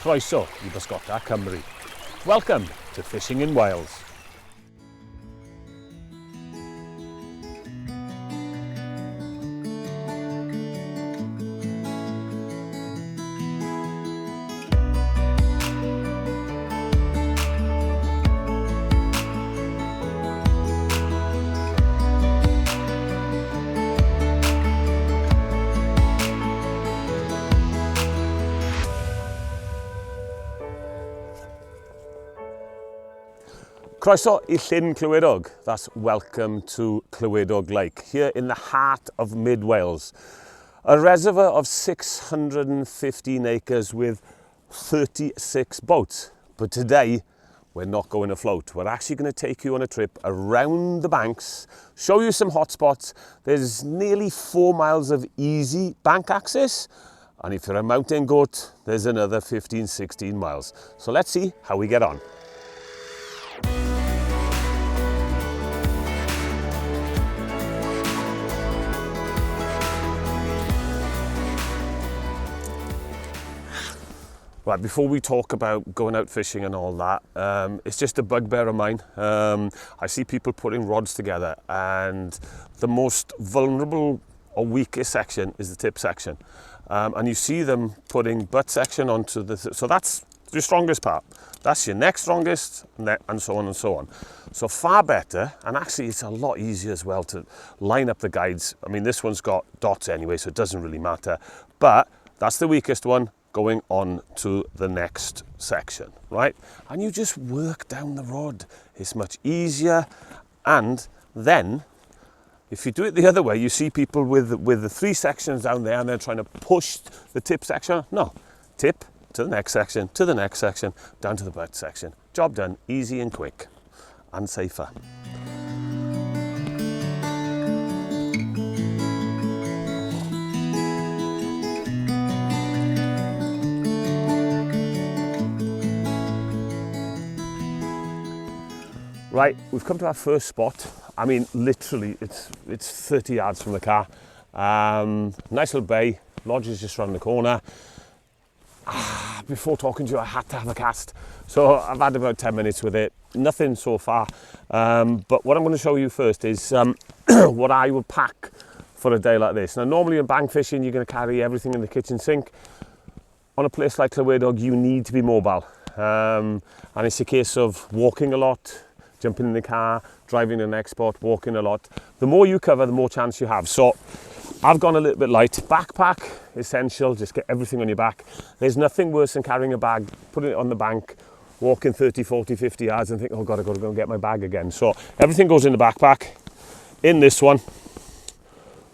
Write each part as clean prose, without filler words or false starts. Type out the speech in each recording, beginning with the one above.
Croeso I Bysgota Cymru. Welcome to Fishing in Wales. Croeso I Llyn Clywedog, that's welcome to Clywedog Lake, here in the heart of mid-Wales. A reservoir of 615 acres with 36 boats. But today, we're not going afloat. We're actually going to take you on a trip around the banks, show you some hot spots. There's nearly 4 miles of easy bank access. And if you're a mountain goat, there's another 15-16 miles. So let's see how we get on. Right, before we talk about going out fishing and all that, it's just a bugbear of mine. I see people putting rods together, and the most vulnerable or weakest section is the tip section. And you see them putting butt section onto the, so that's your strongest part. That's your next strongest, and so on and so on. So far better, and actually it's a lot easier as well to line up the guides. I mean, this one's got dots anyway, so it doesn't really matter. But that's the weakest one, going on to the next section, right? And you just work down the rod. It's much easier. And then, if you do it the other way, you see people with the 3 sections down there and they're trying to push the tip section. No, tip to the next section, to the next section, down to the butt section. Job done, easy and quick, and safer. Right, we've come to our first spot. I mean, literally, it's 30 yards from the car. Nice little bay, lodge is just around the corner. Before talking to you, I had to have a cast. So I've had about 10 minutes with it. Nothing so far. But what I'm going to show you first is what I would pack for a day like this. Now, normally in bank fishing, you're going to carry everything in the kitchen sink. On a place like Clywedog, you need to be mobile. And it's a case of walking a lot, jumping in the car, driving to the next spot, walking a lot. The more you cover, the more chance you have. So I've gone a little bit light. Backpack, essential, just get everything on your back. There's nothing worse than carrying a bag, putting it on the bank, walking 30, 40, 50 yards and think, oh God, I've got to go and get my bag again. So everything goes in the backpack. In this one,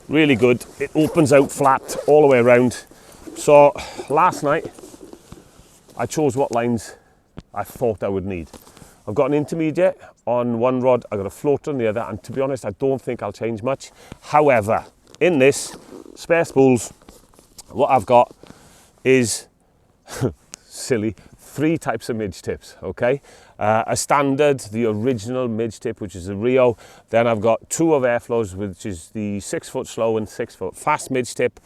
really good. It opens out flat all the way around. So last night, I chose what lines I thought I would need. I've got an intermediate on one rod, I've got a floater on the other, and to be honest, I don't think I'll change much. However, in this, spare spools, what I've got is, silly, 3 types of midge tips, okay? A standard, the original midge tip, which is the Rio. Then I've got 2 of Airflows, which is the 6-foot slow and 6-foot fast midge tip.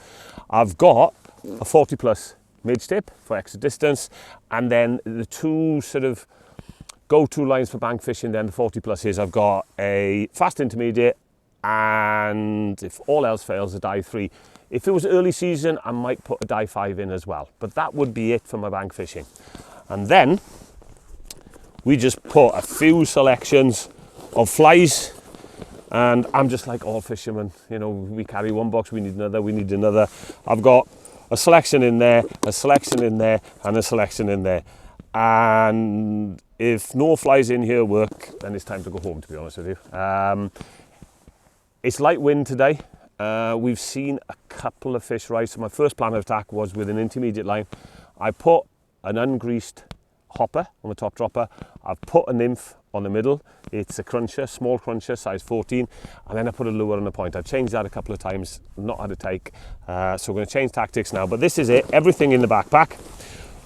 I've got a 40 plus midge tip for extra distance, and then the 2 sort of go-to lines for bank fishing, then the 40 plus is I've got a fast intermediate, and if all else fails, a dive 3. If it was early season, I might put a dive 5 in as well, but that would be it for my bank fishing. And then we just put a few selections of flies, and I'm just like all fishermen, you know, we carry one box, we need another, we need another. I've got a selection in there, a selection in there, and a selection in there. And if no flies in here work, then it's time to go home, to be honest with you. It's light wind today. We've seen a couple of fish rise. So my first plan of attack was with an intermediate line. I put an ungreased hopper on the top dropper. I've put a nymph on the middle. It's a cruncher, small cruncher, size 14. And then I put a lure on the point. I've changed that a couple of times, not had a take. So we're going to change tactics now. But this is it, everything in the backpack.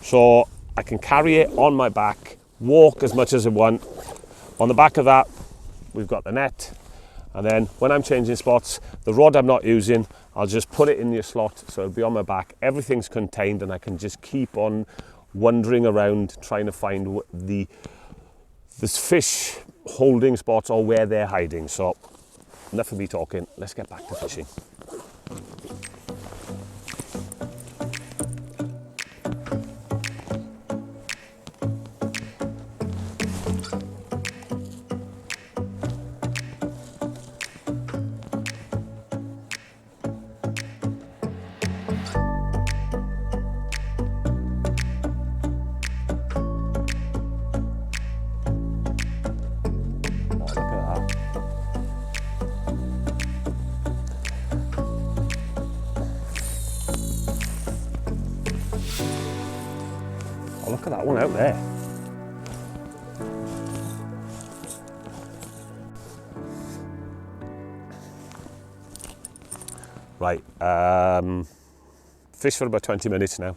So I can carry it on my back, walk as much as I want. On the back of that, we've got the net. And then when I'm changing spots, the rod I'm not using, I'll just put it in your slot so it'll be on my back. Everything's contained and I can just keep on wandering around trying to find this fish holding spots or where they're hiding. So enough of me talking, let's get back to fishing. Oh, look at that one out there. Right, fish for about 20 minutes now.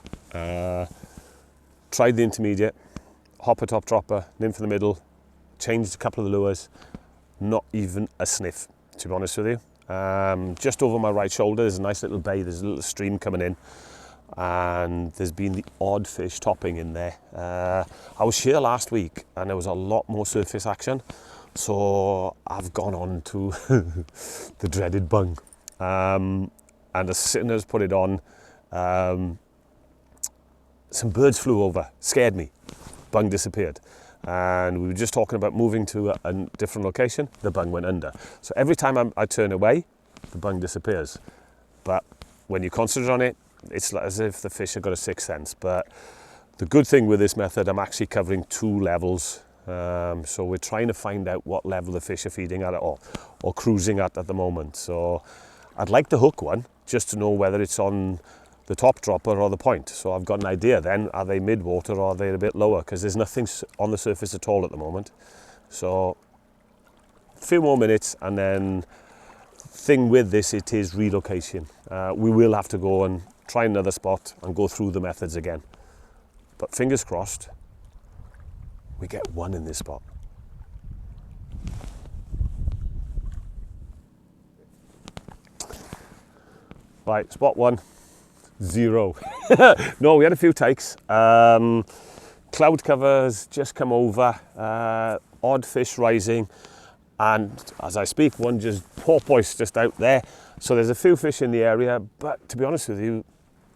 Tried the intermediate, hopper top dropper, nymph in the middle, changed a couple of the lures, not even a sniff, to be honest with you. Just over my right shoulder, there's a nice little bay, there's a little stream coming in, and there's been the odd fish topping in there. I was here last week and there was a lot more surface action, so I've gone on to the dreaded bung. And as soon as I put it on, some birds flew over, scared me, bung disappeared. And we were just talking about moving to a different location, the bung went under. So every time I turn away, the bung disappears. But when you concentrate on it, it's like as if the fish have got a sixth sense. But the good thing with this method, I'm actually covering 2 levels. So we're trying to find out what level the fish are feeding at or cruising at the moment. So I'd like the hook one, just to know whether it's on the top dropper or the point. So I've got an idea then, are they mid-water or are they a bit lower? Because there's nothing on the surface at all at the moment. So a few more minutes, and then thing with this, it is relocation. We will have to go and try another spot and go through the methods again. But fingers crossed, we get one in this spot. Right, spot 1, 0. No, we had a few takes. Cloud covers just come over, odd fish rising, and as I speak, one just porpoise just out there. So there's a few fish in the area, but to be honest with you,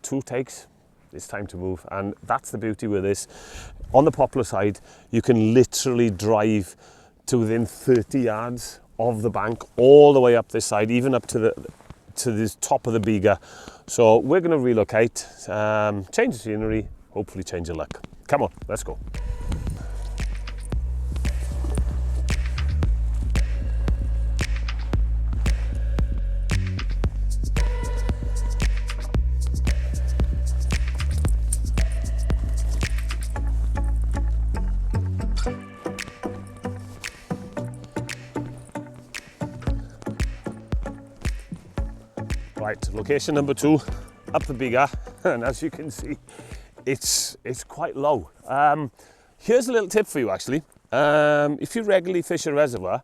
2 takes, it's time to move. And that's the beauty with this. On the poplar side, you can literally drive to within 30 yards of the bank, all the way up this side, even up to the top of the Biga. So we're going to relocate, change the scenery, hopefully change the luck. Come on, let's go. Right, location number 2, up the Biga, and as you can see, it's quite low. Here's a little tip for you actually. If you regularly fish a reservoir,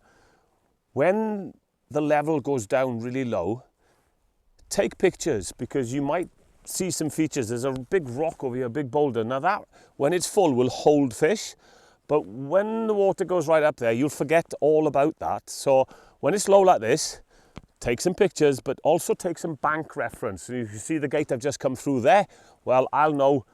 when the level goes down really low, take pictures, because you might see some features. There's a big rock over here, a big boulder. Now that, when it's full, will hold fish, but when the water goes right up there, you'll forget all about that. So when it's low like this, take some pictures, but also take some bank reference. So you see the gate I've just come through there? Well, I'll know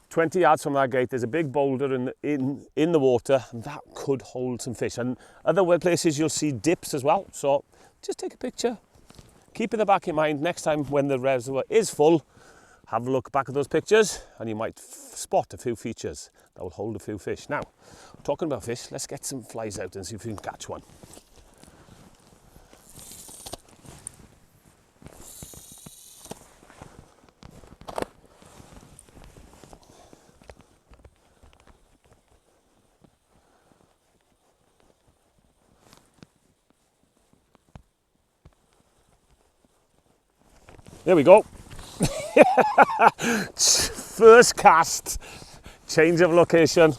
20 yards from that gate, there's a big boulder in the water, and that could hold some fish. And other places you'll see dips as well. So just take a picture. Keep in the back of your mind, next time when the reservoir is full, have a look back at those pictures, and you might spot a few features that will hold a few fish. Now, talking about fish, let's get some flies out and see if we can catch one. There we go. First cast, change of location.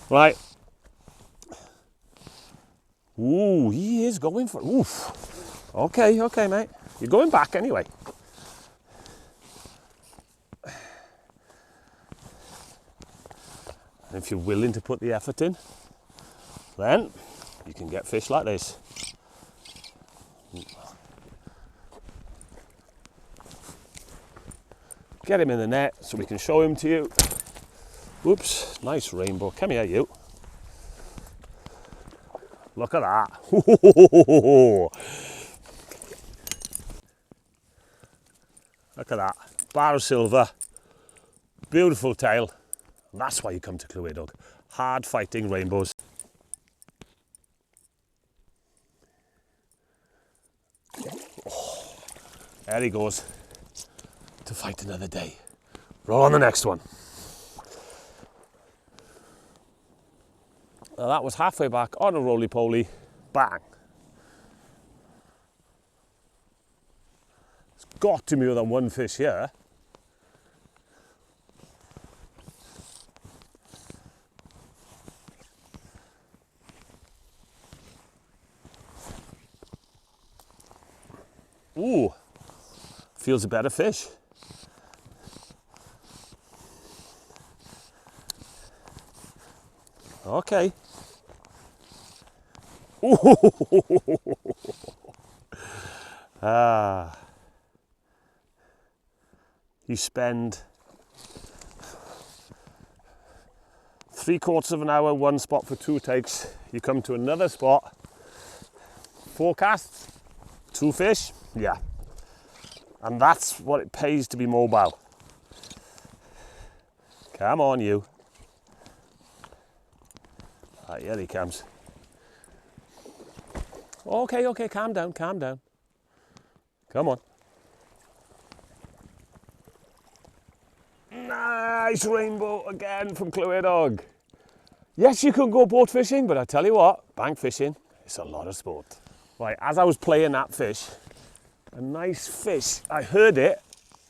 Right. Ooh, he is going for it. Oof. Okay, okay, mate. You're going back anyway. And if you're willing to put the effort in, then you can get fish like this. Get him in the net so we can show him to you. Oops, nice rainbow. Come here, you. Look at that. Look at that. Bar of silver. Beautiful tail. And that's why you come to Clywedog. Hard fighting rainbows. Oh, there he goes. To fight another day. Roll on the next one. Now that was halfway back on a roly-poly. Bang. It's got to be more than one fish here. Ooh, feels a better fish. Okay. You spend 3/4 of an hour, one spot for 2 takes. You come to another spot, 4 casts, 2 fish, yeah. And that's what it pays to be mobile. Come on, you. Ah, here he comes. Okay, okay, calm down, calm down. Come on. Nice rainbow again from Clywedog. Yes, you can go boat fishing, but I tell you what, bank fishing, it's a lot of sport. Right, as I was playing that fish, a nice fish, I heard it,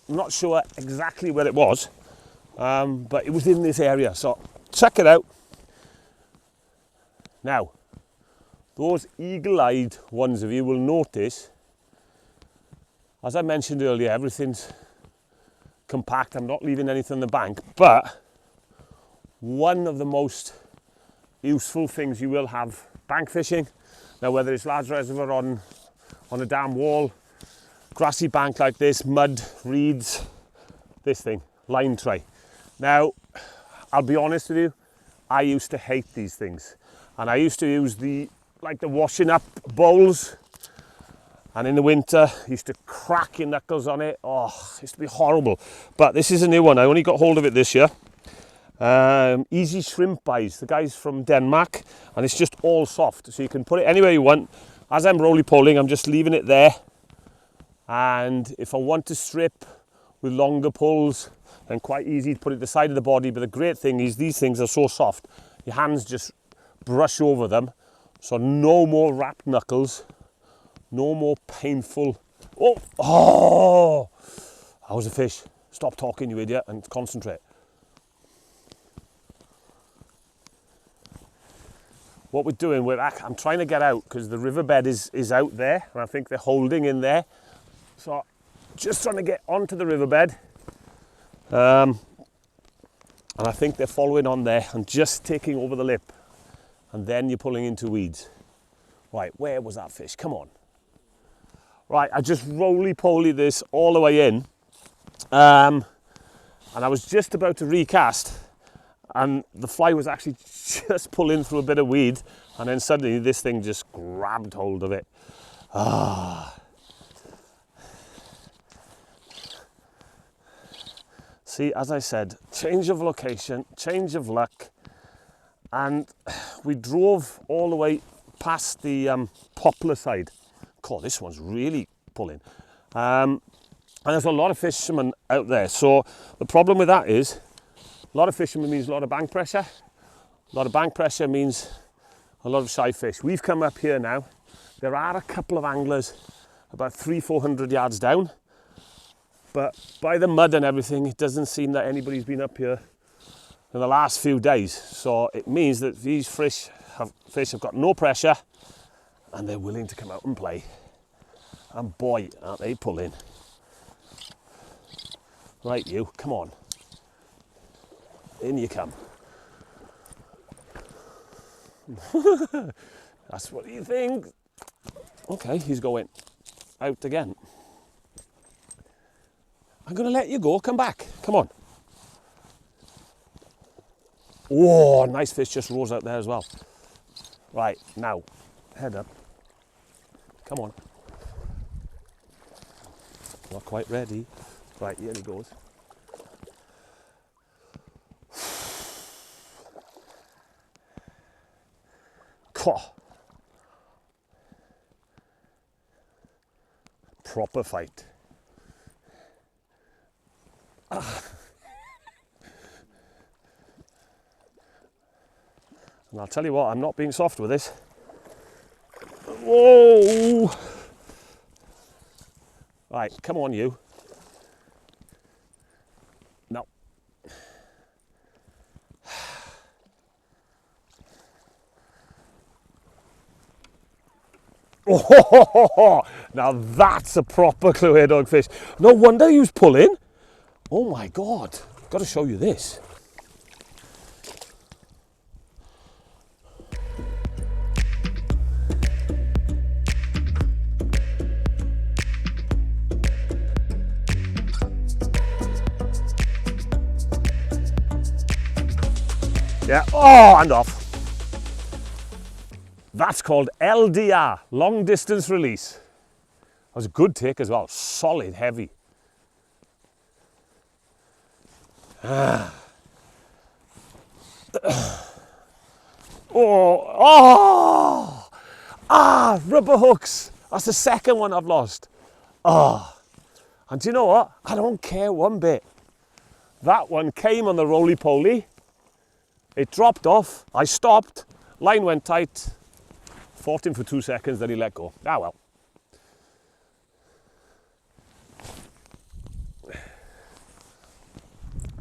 I'm not sure exactly where it was, but it was in this area, so check it out. Now, those eagle-eyed ones of you will notice, as I mentioned earlier, everything's compact. I'm not leaving anything on the bank, but one of the most useful things you will have bank fishing, now whether it's large reservoir on a dam wall, grassy bank like this, mud, reeds, this thing, line tray. Now, I'll be honest with you, I used to hate these things. And I used to use the washing up bowls, and in the winter used to crack your knuckles on it. Oh, it used to be horrible. But this is a new one. I only got hold of it this year. Easy Shrimp Eyes, the guy's from Denmark, and it's just all soft, so you can put it anywhere you want. As I'm roly-poling, I'm just leaving it there, and if I want to strip with longer pulls, then quite easy to put it the side of the body. But the great thing is these things are so soft, your hands just brush over them, so no more wrapped knuckles, no more painful. Oh, that was a fish. Stop talking, you idiot, and concentrate. What we're doing, I'm trying to get out because the riverbed is out there, and I think they're holding in there. So just trying to get onto the riverbed, and I think they're following on there and just taking over the lip. And then you're pulling into weeds. Right, where was that fish? Come on. Right, I just roly-poly this all the way in. And I was just about to recast, and the fly was actually just pulling through a bit of weed, and then suddenly this thing just grabbed hold of it. Ah. See, as I said, change of location, change of luck. And we drove all the way past the poplar side. God, this one's really pulling. And there's a lot of fishermen out there. So the problem with that is, a lot of fishermen means a lot of bank pressure. A lot of bank pressure means a lot of shy fish. We've come up here now. There are a couple of anglers about 300-400 yards down. But by the mud and everything, it doesn't seem that anybody's been up here in the last few days. So it means that these fish have got no pressure, and they're willing to come out and play. And boy, aren't they pulling. Right, you, come on. In you come. That's what you think. Okay, he's going out again. I'm going to let you go. Come back. Come on. Oh, nice fish just rose out there as well. Right, now, head up. Come on. Not quite ready. Right, here he goes. Proper fight. And I'll tell you what, I'm not being soft with this. Whoa! Right, come on you. No. Oh, now that's a proper Clywedog fish. No wonder he was pulling. Oh my God, got to show you this. Yeah, oh, and off. That's called LDR, long distance release. That was a good take as well, solid, heavy. Oh, oh, rubber hooks. That's the second one I've lost. Oh, and do you know what? I don't care one bit. That one came on the roly-poly. It dropped off, I stopped, line went tight, fought him for 2 seconds, then he let go. Ah well.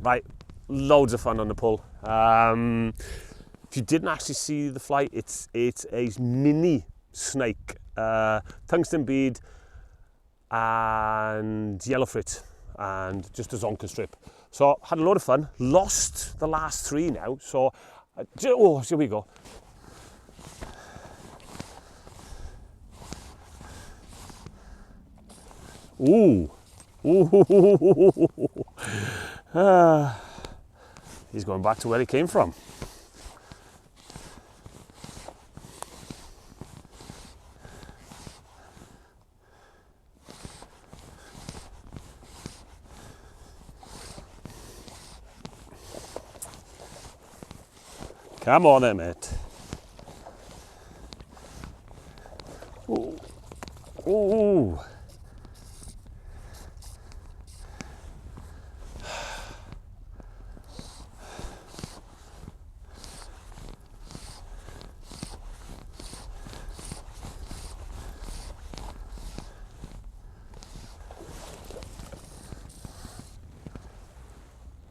Right, loads of fun on the pull. If you didn't actually see the fly, it's a mini snake, tungsten bead and yellow frit and just a zonker strip. So had a load of fun, lost the last 3 now, so, oh, here we go. Ooh, ooh. He's going back to where he came from. Come on then, mate. Ooh. Ooh.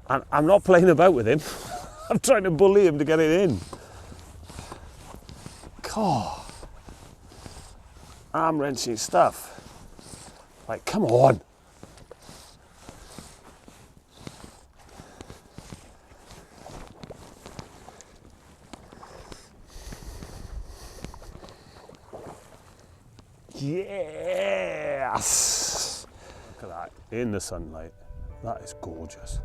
And I'm not playing about with him. I'm trying to bully him to get it in. God. Arm wrenching stuff. Like, come on. Yes! Look at that, in the sunlight. That is gorgeous.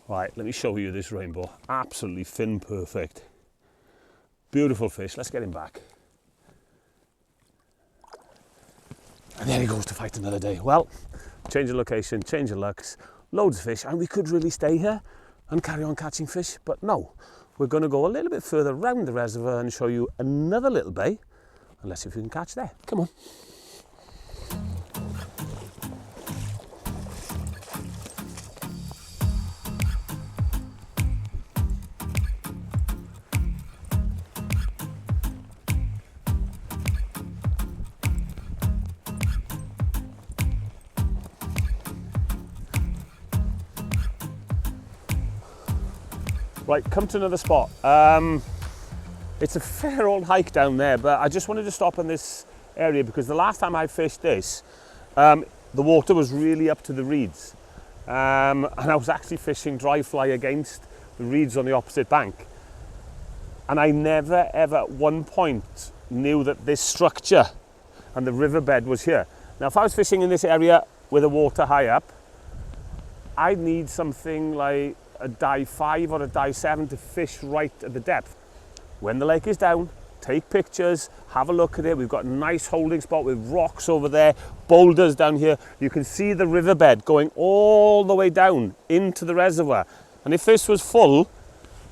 Right, let me show you this rainbow. Absolutely fin perfect. Beautiful fish. Let's get him back. And there he goes to fight another day. Well, change of location, change of lucks, loads of fish, and we could really stay here and carry on catching fish, but no. We're going to go a little bit further around the reservoir and show you another little bay, and let's see if we can catch there. Come on. Right, come to another spot. It's a fair old hike down there, but I just wanted to stop in this area because the last time I fished this, the water was really up to the reeds. And I was actually fishing dry fly against the reeds on the opposite bank. And I never ever at one point knew that this structure and the riverbed was here. Now if I was fishing in this area with the water high up, I'd need something like a dive 5 or a dive 7 to fish right at the depth. When the lake is down, take pictures, have a look at it. We've got a nice holding spot with rocks over there, boulders down here. You can see the riverbed going all the way down into the reservoir. And if this was full,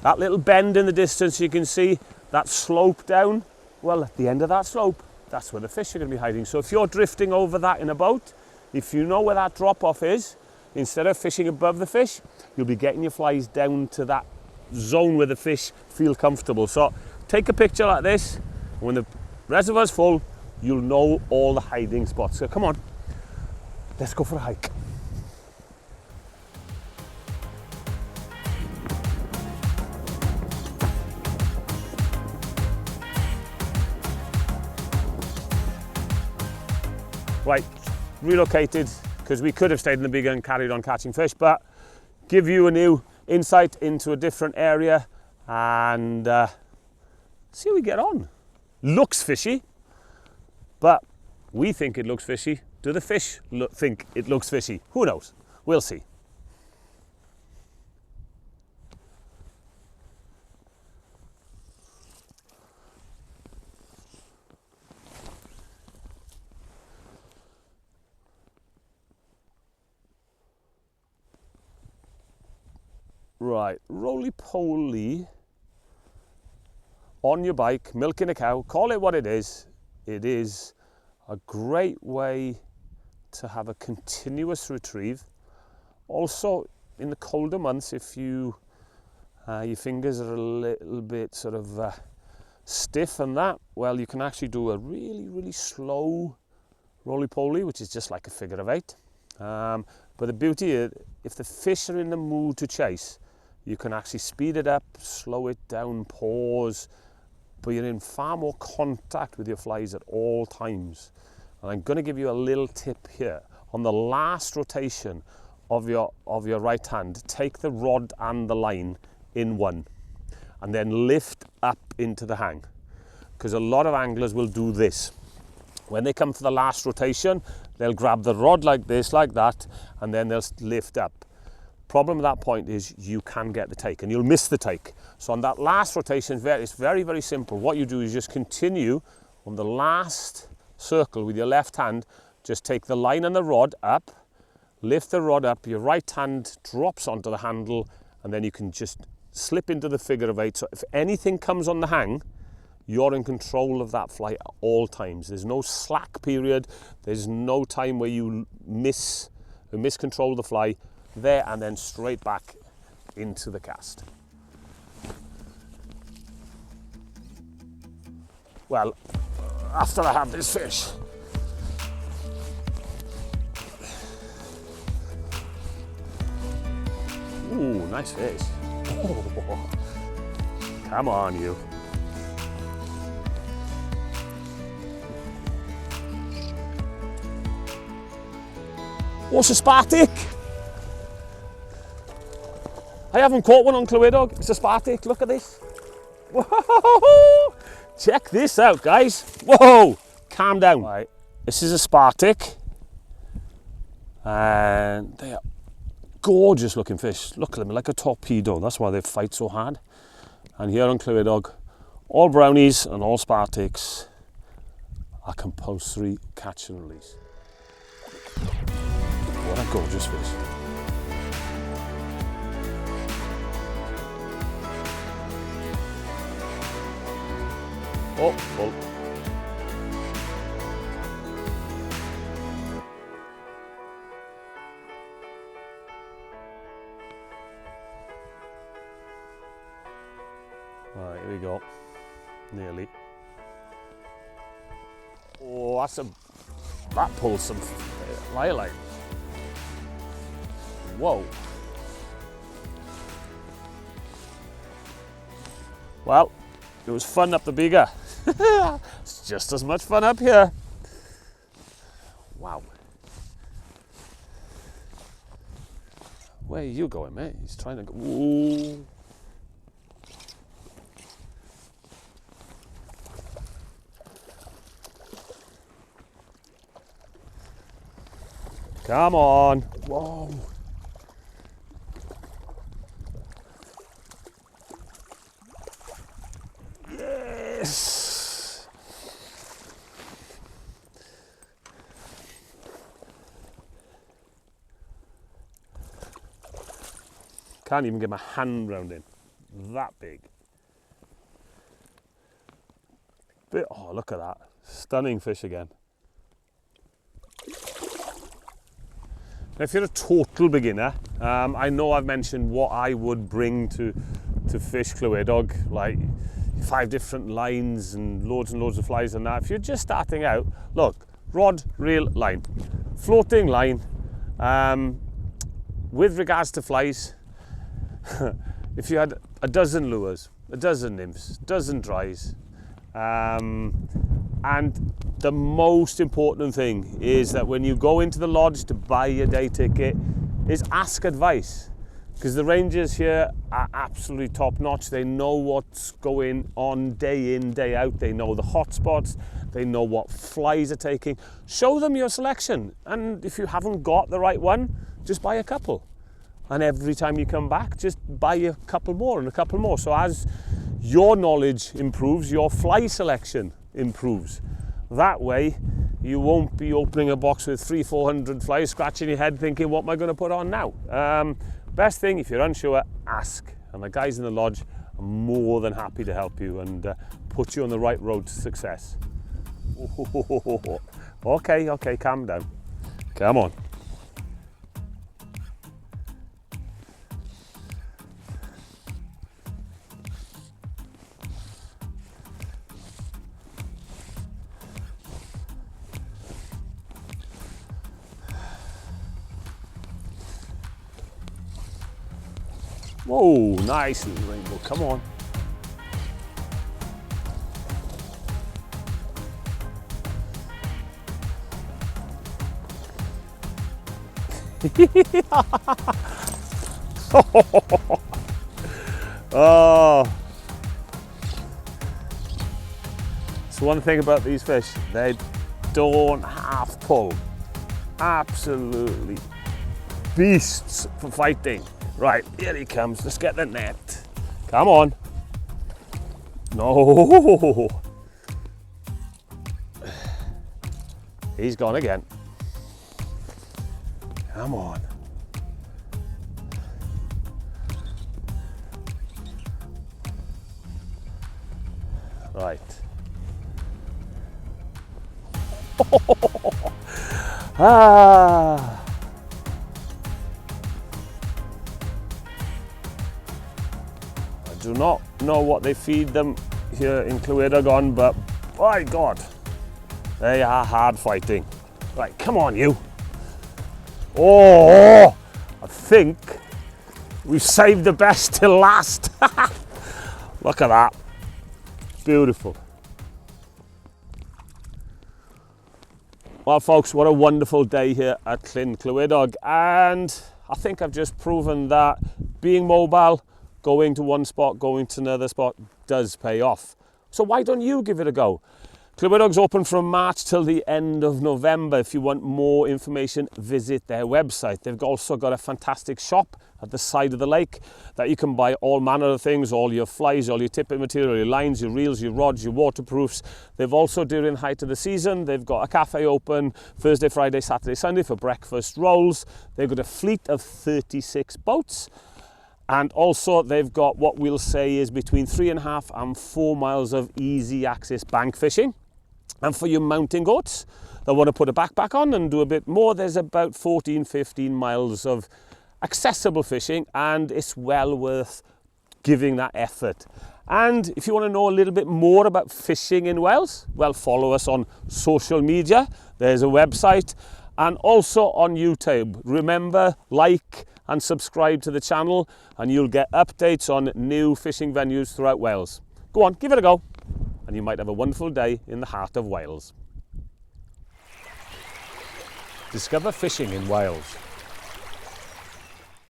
that little bend in the distance, you can see that slope down. Well, at the end of that slope, that's where the fish are going to be hiding. So if you're drifting over that in a boat, if you know where that drop off is, instead of fishing above the fish, you'll be getting your flies down to that zone where the fish feel comfortable. So take a picture like this. When the reservoir's full, you'll know all the hiding spots. So come on, let's go for a hike. Right, relocated because we could have stayed in the Biga and carried on catching fish, but give you a new insight into a different area and see how we get on. Looks fishy, but we think it looks fishy. Do the fish think it looks fishy? Who knows? We'll see. Right, roly-poly on your bike, milking a cow, call it what it is. It is a great way to have a continuous retrieve. Also, in the colder months, if you your fingers are a little bit sort of stiff and that, well, you can actually do a really slow roly-poly, which is just like a figure of 8. But the beauty is, if the fish are in the mood to chase, you can actually speed it up, slow it down, pause, but you're in far more contact with your flies at all times. And I'm going to give you a little tip here. On the last rotation of your right hand, take the rod and the line in one, and then lift up into the hang. Because a lot of anglers will do this. When they come to the last rotation, they'll grab the rod like this, like that, and then they'll lift up. Problem at that point is you can get the take and you'll miss the take. So on that last rotation, it's very simple. What you do is just continue on the last circle with your left hand, just take the line and the rod up, lift the rod up, your right hand drops onto the handle, and then you can just slip into the figure of 8. So if anything comes on the hang, you're in control of that fly at all times. There's no slack period. There's no time where you miscontrol the fly. There and then straight back into the cast. Well, after I have this fish, ooh, nice fish. Oh, come on, you. What's a spartic? I haven't caught one on Clywedog. It's a spartic. Look at this. Whoa! Check this out, guys. Whoa! Calm down. Right. This is a spartic. And they are gorgeous looking fish. Look at them, like a torpedo. That's why they fight so hard. And here on Clywedog, all brownies and all spartics are compulsory catch and release. What a gorgeous fish. Oh, full. Right, here we go. Nearly. Oh, that pulls some lilac. Whoa. Well, it was fun up the Biga. It's just as much fun up here. Wow. Where are you going, mate? He's trying to go. Ooh. Come on. Whoa. Yes. Can't even get my hand round him. That big. But, oh, look at that. Stunning fish again. Now, if you're a total beginner, I know I've mentioned what I would bring to fish Clywedog, like 5 different lines and loads of flies and that. If you're just starting out, look, rod, reel, line. Floating line. With regards to flies, if you had a dozen lures, a dozen nymphs, a dozen dries, and the most important thing is that when you go into the lodge to buy your day ticket is ask advice, because the rangers here are absolutely top notch. They know what's going on day in, day out. They know the hot spots. They know what flies are taking. Show them your selection, and if you haven't got the right one, just buy a couple. And every time you come back, just buy a couple more and a couple more. So as your knowledge improves, your fly selection improves. That way, you won't be opening a box with 300-400 flies, scratching your head thinking, what am I going to put on now? Best thing, if you're unsure, ask. And the guys in the lodge are more than happy to help you and put you on the right road to success. Okay, calm down. Come on. Whoa, nice little rainbow, come on. Oh. So one thing about these fish, they don't half pull. Absolutely beasts for fighting. Right, here he comes. Let's get the net. Come on. No. He's gone again. Come on. Right. Ah. I do not know what they feed them here in Clywedog on, but by God, they are hard fighting. Right, come on you. Oh, I think we've saved the best till last. Look at that. Beautiful. Well, folks, what a wonderful day here at Llyn Clywedog, and I think I've just proven that being mobile, going to one spot, going to another spot does pay off. So why don't you give it a go? Clywedog's open from March till the end of November. If you want more information, visit their website. They've also got a fantastic shop at the side of the lake that you can buy all manner of things, all your flies, all your tippet material, your lines, your reels, your rods, your waterproofs. They've also, during the height of the season, they've got a cafe open Thursday, Friday, Saturday, Sunday for breakfast rolls. They've got a fleet of 36 boats. And also they've got what we'll say is between 3.5 and 4 miles of easy access bank fishing. And for your mountain goats that want to put a backpack on and do a bit more, there's about 14-15 miles of accessible fishing, and it's well worth giving that effort. And if you want to know a little bit more about fishing in Wales, well, follow us on social media. There's a website, and also on YouTube. Remember, like and subscribe to the channel, and you'll get updates on new fishing venues throughout Wales. Go on, give it a go, and you might have a wonderful day in the heart of Wales. Discover fishing in Wales.